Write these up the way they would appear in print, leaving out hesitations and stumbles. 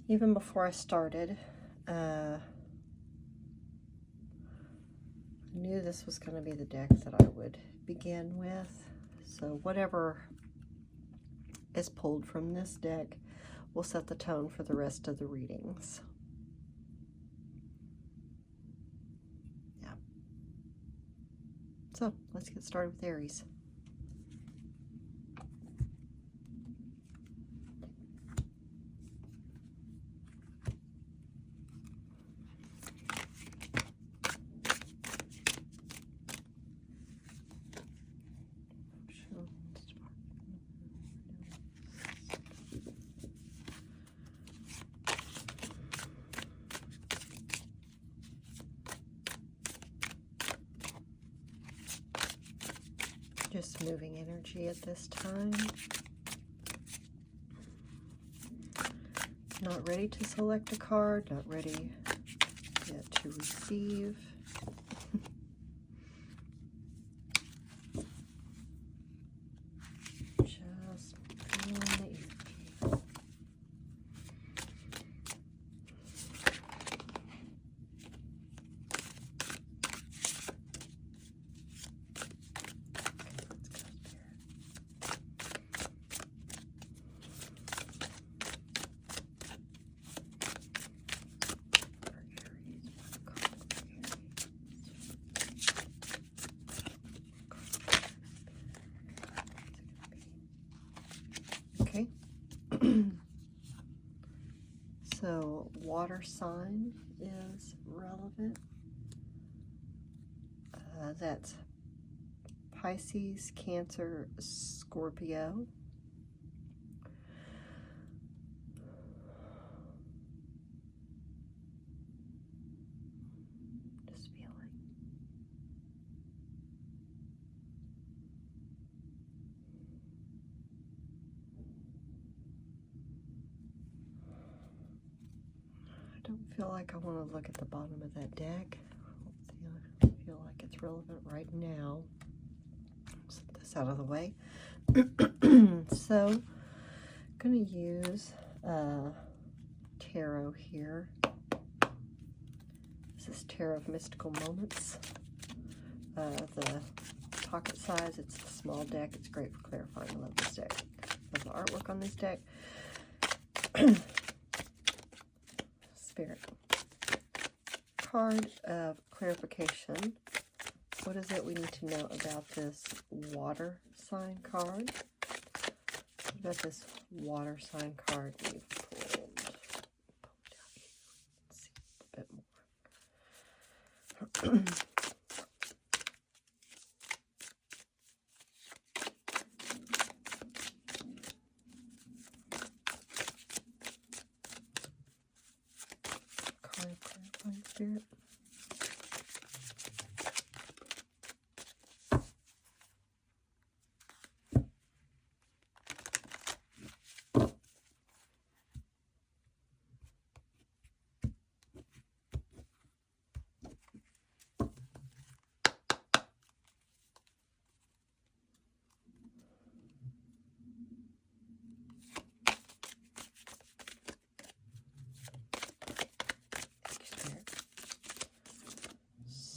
Even before I started, I knew this was going to be the deck that I would begin with. So whatever is pulled from this deck will set the tone for the rest of the readings. Yeah. So let's get started with Aries. Just moving energy at this time. Not ready to select a card, not ready yet to receive. Just feeling the energy. Okay. So water sign is relevant. That's Pisces, Cancer, Scorpio. Just feeling. I don't feel like I want to look at the bottom of that deck. I feel like it's relevant right now. Set this out of the way. So, I'm going to use tarot here. This is Tarot of Mystical Moments. The pocket size, it's a small deck. It's great for clarifying. I love this deck. Love the artwork on this deck. Spirit. Card of clarification. What is it we need to know about this water sign card? What about this water sign card we've pulled? Pull it down here. Let's see a bit more. Card of clarifying spirit.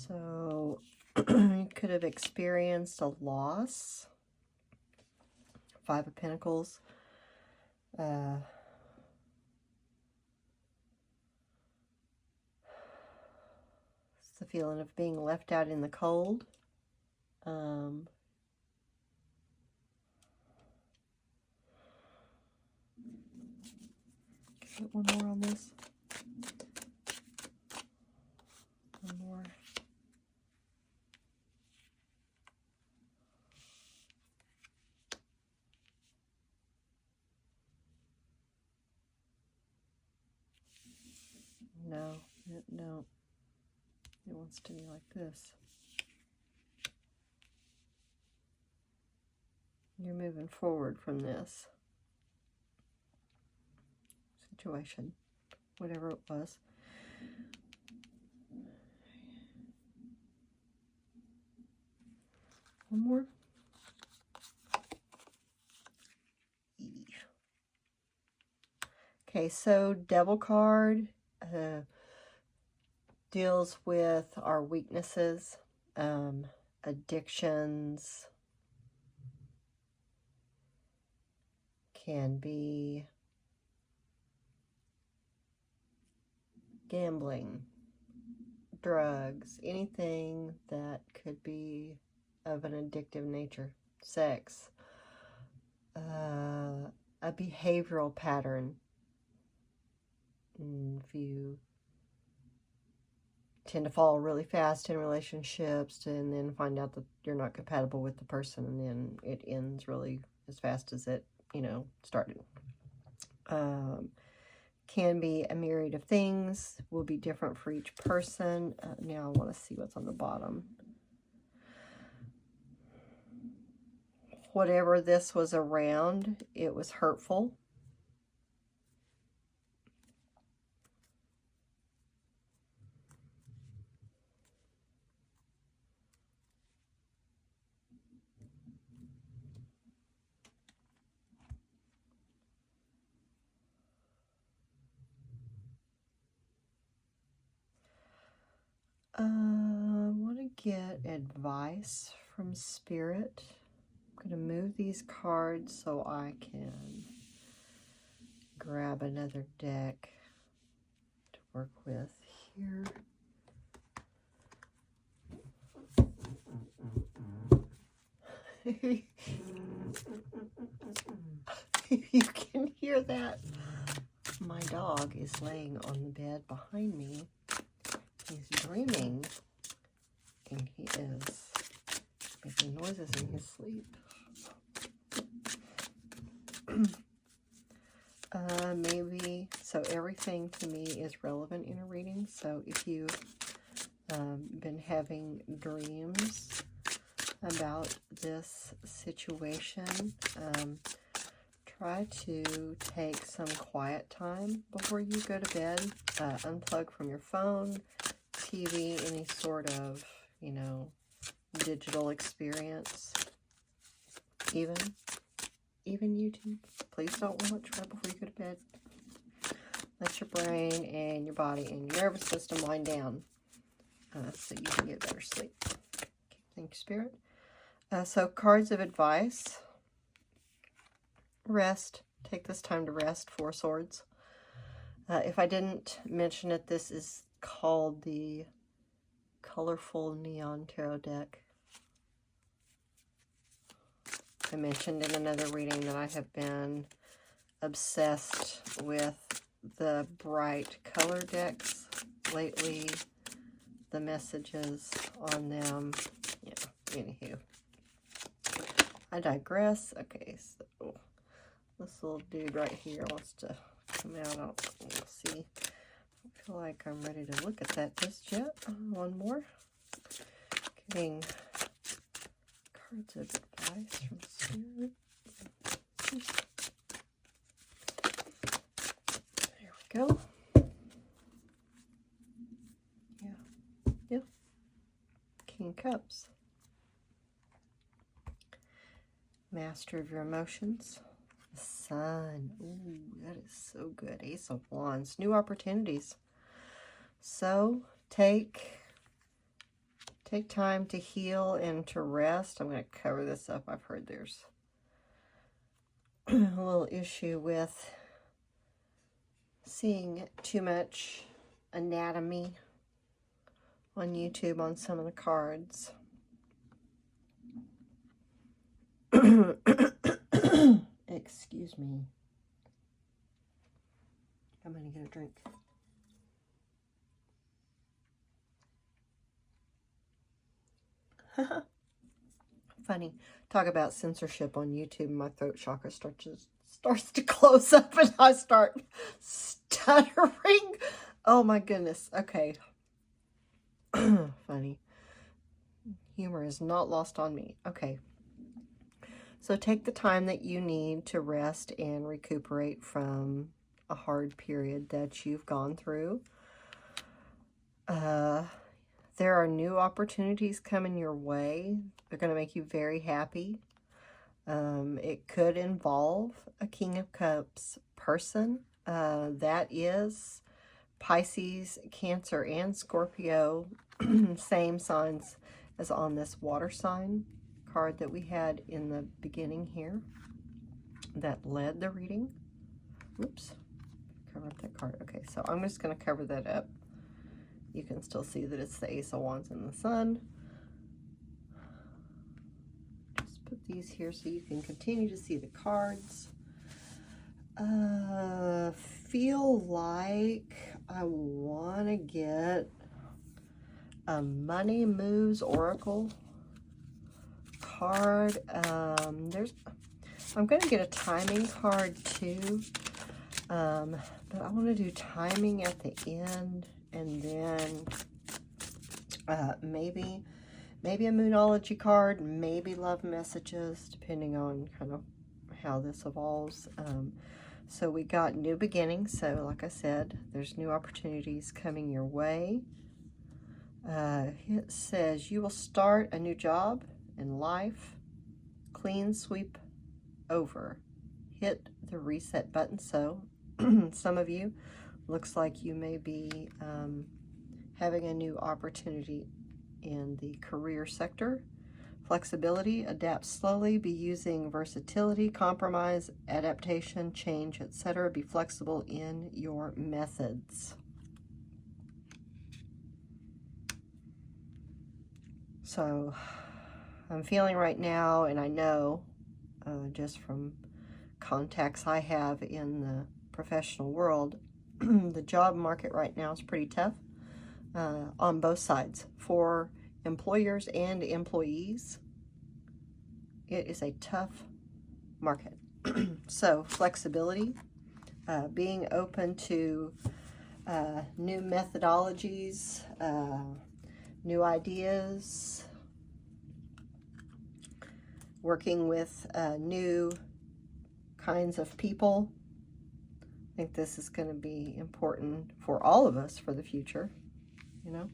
So you could have experienced a loss. Five of Pentacles. It's the feeling of being left out in the cold. Get one more on this. One more. No, no. It wants to be like this. You're moving forward from this situation, whatever it was. One more. Okay, so Devil card deals with our weaknesses, addictions, can be gambling, drugs, anything that could be of an addictive nature, sex, a behavioral pattern. If you tend to fall really fast in relationships and then find out that you're not compatible with the person, and then it ends really as fast as it, started. Can be a myriad of things, will be different for each person. Now I want to see what's on the bottom. Whatever this was around, it was hurtful. I want to get advice from Spirit. I'm going to move these cards so I can grab another deck to work with here. You can hear that. My dog is laying on the bed behind me. He's dreaming, and he is making noises in his sleep. Maybe, so everything to me is relevant in a reading. So if you've been having dreams about this situation, try to take some quiet time before you go to bed. Unplug from your phone, TV, any sort of, digital experience. Even YouTube. Please don't watch right before you go to bed. Let your brain and your body and your nervous system wind down so you can get better sleep. Okay, thank you, Spirit. So cards of advice. Rest. Take this time to rest. 4 Swords. If I didn't mention it, this is called the Colorful Neon Tarot deck. I mentioned in another reading that I have been obsessed with the bright color decks lately. The messages on them. Yeah, anywho. I digress. Okay, so this little dude right here wants to come out. We'll see. I feel like I'm ready to look at that just yet. One more. Getting cards of advice from Spirit. There we go. Yeah. King of Cups. Master of your emotions. The Sun. Ooh, that is so good. Ace of Wands. New opportunities. So take time to heal and to rest. I'm going to cover this up. I've heard there's a little issue with seeing too much anatomy on YouTube on some of the cards. Excuse me. I'm going to get a drink. Funny. Talk about censorship on YouTube. My throat chakra starts to close up and I start stuttering. Oh my goodness. Okay. Funny. Humor is not lost on me. Okay. So take the time that you need to rest and recuperate from a hard period that you've gone through. There are new opportunities coming your way. They're going to make you very happy. It could involve a King of Cups person. That is Pisces, Cancer, and Scorpio. Same signs as on this water sign card that we had in the beginning here that led the reading. Oops, cover up that card. Okay, so I'm just going to cover that up. You can still see that it's the Ace of Wands and the Sun. Just put these here so you can continue to see the cards. Feel like I want to get a Money Moves Oracle card. I'm going to get a timing card too, but I want to do timing at the end, and then maybe a Moonology card, maybe love messages, depending on kind of how this evolves. So we got new beginnings. So like I said, there's new opportunities coming your way. It says you will start a new job in life. Clean sweep over. Hit the reset button. So some of you, looks like you may be having a new opportunity in the career sector. Flexibility, adapt slowly, be using versatility, compromise, adaptation, change, etc. Be flexible in your methods. So I'm feeling right now, and I know just from contacts I have in the professional world, the job market right now is pretty tough on both sides for employers and employees. It is a tough market. So flexibility, being open to new methodologies, new ideas, working with new kinds of people. I think this is going to be important for all of us for the future, you know.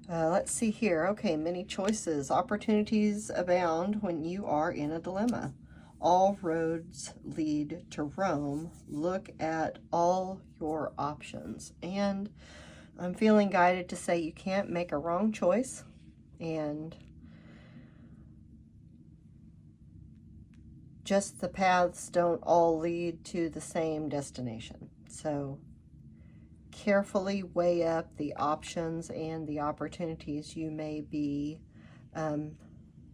Let's see here. Okay, many choices. Opportunities abound when you are in a dilemma. All roads lead to Rome. Look at all your options. And I'm feeling guided to say you can't make a wrong choice. And just the paths don't all lead to the same destination. So carefully weigh up the options and the opportunities you may be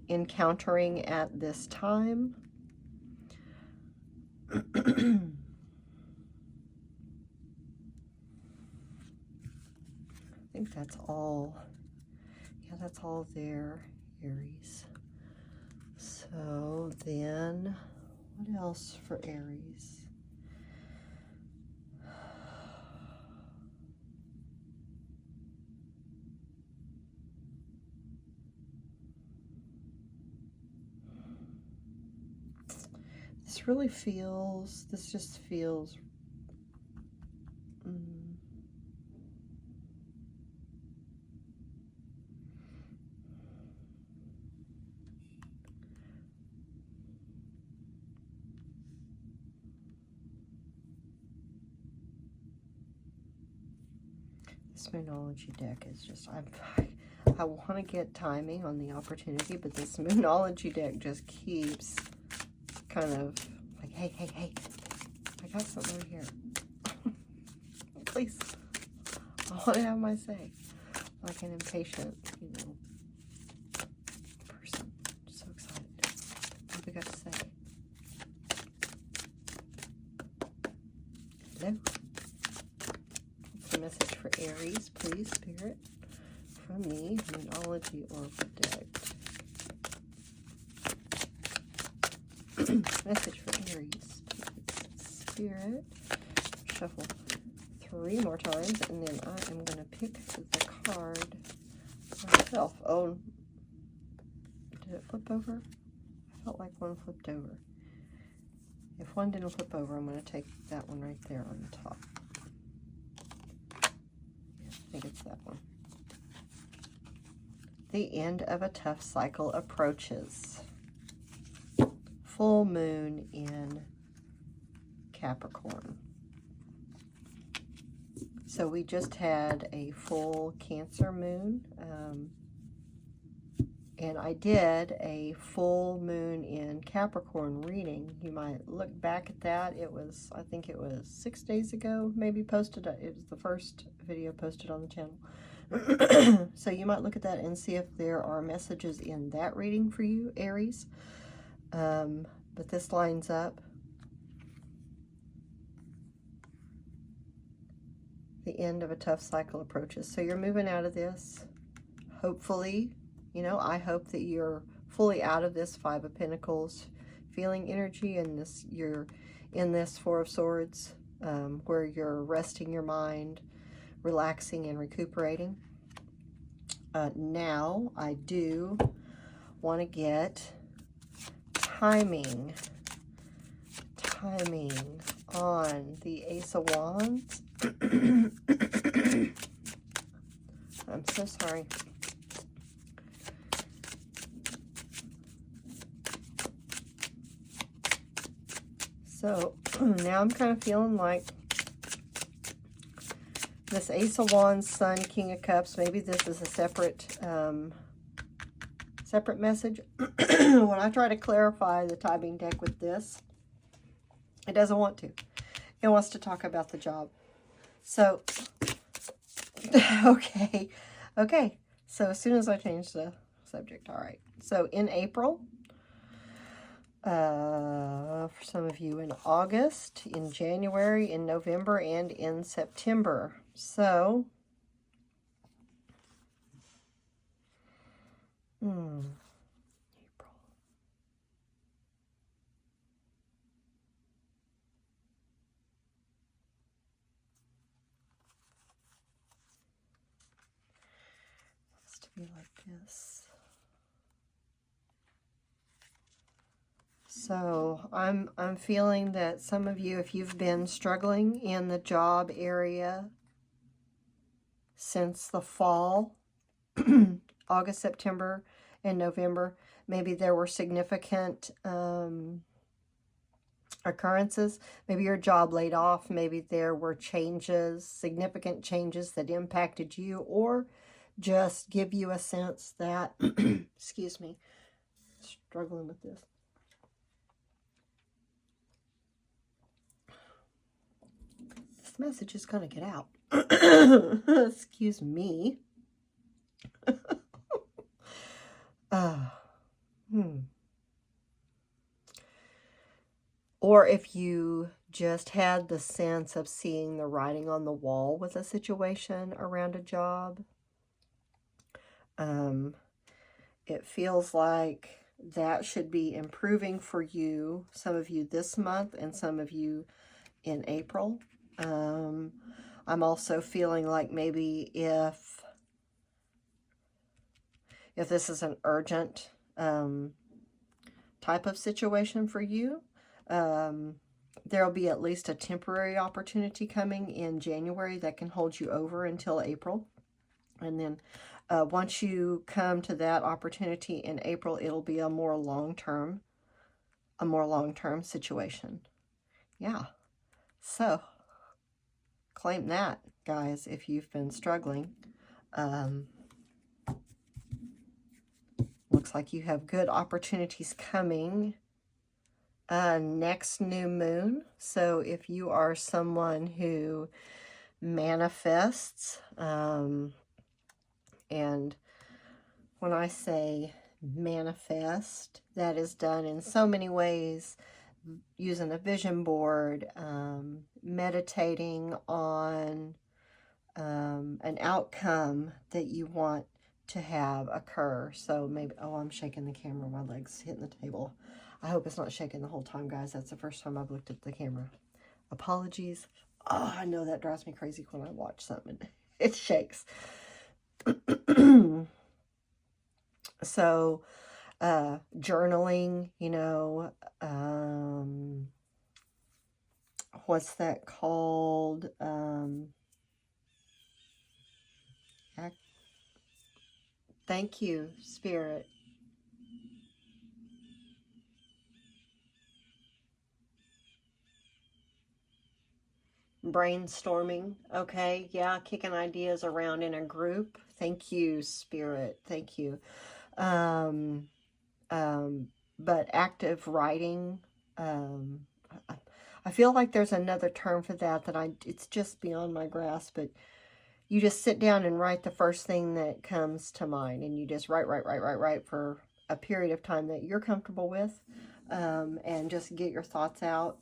encountering at this time. I think that's all. Yeah, that's all there, Aries. So then, what else for Aries? This just feels this Moonology deck is just, I want to get timing on the opportunity, but this Moonology deck just keeps kind of like, hey, I got something over here. Please, I want to have my say. Like an impatient, person. So excited. What have we got to say? Hello? What's the message for Aries, please, Spirit? From me, Moonology Oracle deck. Message for Aries, please, Spirit. Shuffle 3 more times, and then I am going to pick the card myself. Oh, did it flip over? I felt like one flipped over. If one didn't flip over, I'm going to take that one right there on the top. Yeah, I think it's that one. The end of a tough cycle approaches. Full moon in Capricorn. So we just had a full Cancer moon, and I did a full moon in Capricorn reading. You might look back at that. It was, I think it was 6 days ago, maybe posted. It was the first video posted on the channel. So you might look at that and see if there are messages in that reading for you, Aries. But this lines up. The end of a tough cycle approaches. So you're moving out of this, hopefully. You know, I hope that you're fully out of this Five of Pentacles feeling energy, and this, you're in this Four of Swords, where you're resting your mind, relaxing and recuperating. Now, I do want to get timing on the Ace of Wands. I'm so sorry. So now I'm kind of feeling like this Ace of Wands, Sun, King of Cups, maybe this is a separate message. When I try to clarify the timing deck with this, it doesn't want to. It wants to talk about the job. So, okay. So as soon as I change the subject, all right. So in April, for some of you in August, in January, in November, and in September. So, April. Has to be like this. So I'm feeling that some of you, if you've been struggling in the job area since the fall, August, September, and November, maybe there were significant occurrences. Maybe your job laid off. Maybe there were changes, significant changes that impacted you, or just give you a sense that, excuse me, struggling with this. Message is going to get out. Excuse me. Or if you just had the sense of seeing the writing on the wall with a situation around a job, it feels like that should be improving for you, some of you this month and some of you in April. I'm also feeling like maybe if this is an urgent type of situation for you, there'll be at least a temporary opportunity coming in January that can hold you over until April. And then once you come to that opportunity in April, it'll be a more long-term situation. Yeah. So claim that, guys, if you've been struggling. Looks like you have good opportunities coming next new moon. So if you are someone who manifests, and when I say manifest, that is done in so many ways, using a vision board, meditating on an outcome that you want to have occur. So maybe, oh, I'm shaking the camera, my leg's hitting the table. I hope it's not shaking the whole time, guys. That's the first time I've looked at the camera. Apologies. Oh, I know that drives me crazy when I watch something. It shakes. So, journaling, you know, what's that called? Thank you, Spirit. brainstorming. Okay, yeah, kicking ideas around in a group. Thank you, Spirit. Thank you. Um, but active writing. Um, I feel like there's another term for that it's just beyond my grasp, but you just sit down and write the first thing that comes to mind, and you just write for a period of time that you're comfortable with, and just get your thoughts out.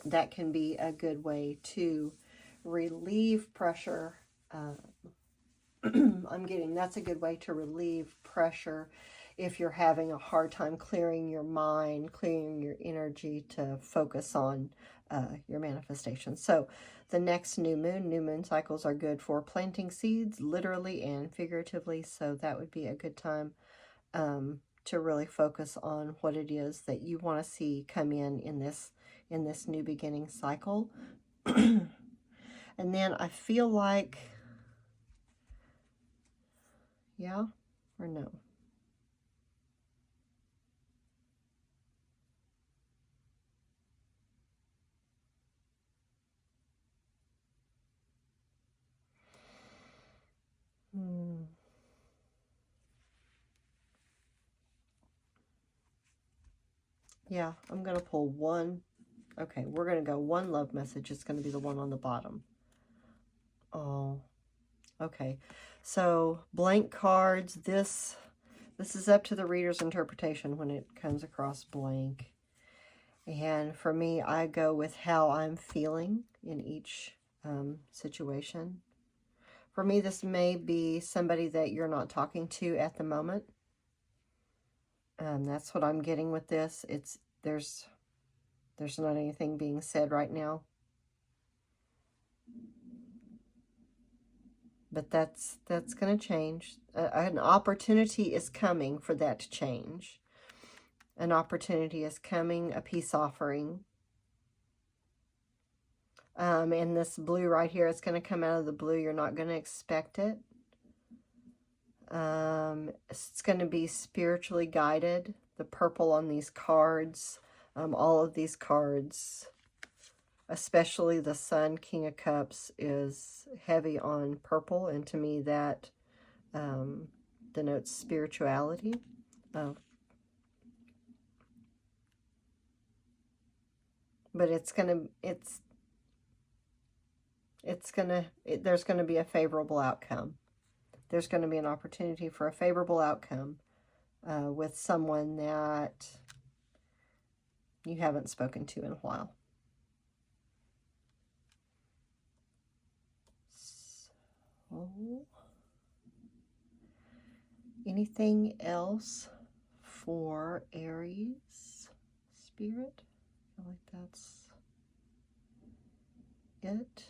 That can be a good way to relieve pressure. That's a good way to relieve pressure if you're having a hard time clearing your mind, clearing your energy to focus on your manifestation. So the next new moon cycles are good for planting seeds, literally and figuratively. So that would be a good time to really focus on what it is that you want to see come in this new beginning cycle. And then I feel like, yeah or no? Yeah, I'm going to pull one. Okay, we're going to go one love message. It's going to be the one on the bottom. Oh, okay. So blank cards. This is up to the reader's interpretation when it comes across blank. And for me, I go with how I'm feeling in each situation. For me, this may be somebody that you're not talking to at the moment. That's what I'm getting with this. There's not anything being said right now. But that's going to change. An opportunity is coming for that to change. An opportunity is coming, a peace offering. And this blue right here, it's going to come out of the blue. You're not going to expect it. It's going to be spiritually guided. The purple on these cards, all of these cards, especially the Sun, King of Cups, is heavy on purple. And to me, that denotes spirituality. But there's going to be a favorable outcome. There's going to be an opportunity for a favorable outcome with someone that you haven't spoken to in a while. So, anything else for Aries, Spirit? I feel like that's it.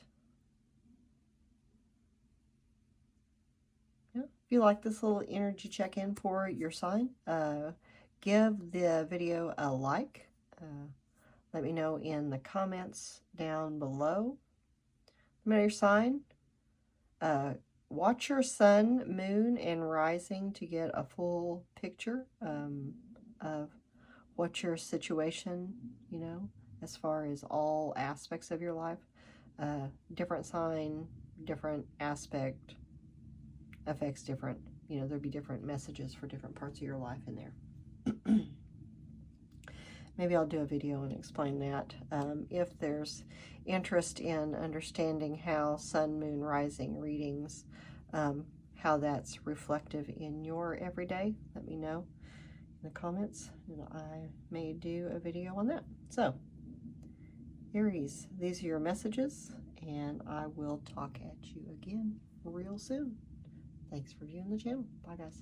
Yeah. If you like this little energy check-in for your sign, give the video a like. Let me know in the comments down below. No matter your sign, watch your sun, moon, and rising to get a full picture of what your situation, as far as all aspects of your life. Different sign, different aspect affects different, there'll be different messages for different parts of your life in there. Maybe I'll do a video and explain that. If there's interest in understanding how sun, moon, rising readings, how that's reflective in your everyday, let me know in the comments, and I may do a video on that. So, Aries, these are your messages, and I will talk at you again real soon. Thanks for viewing the channel. Bye, guys.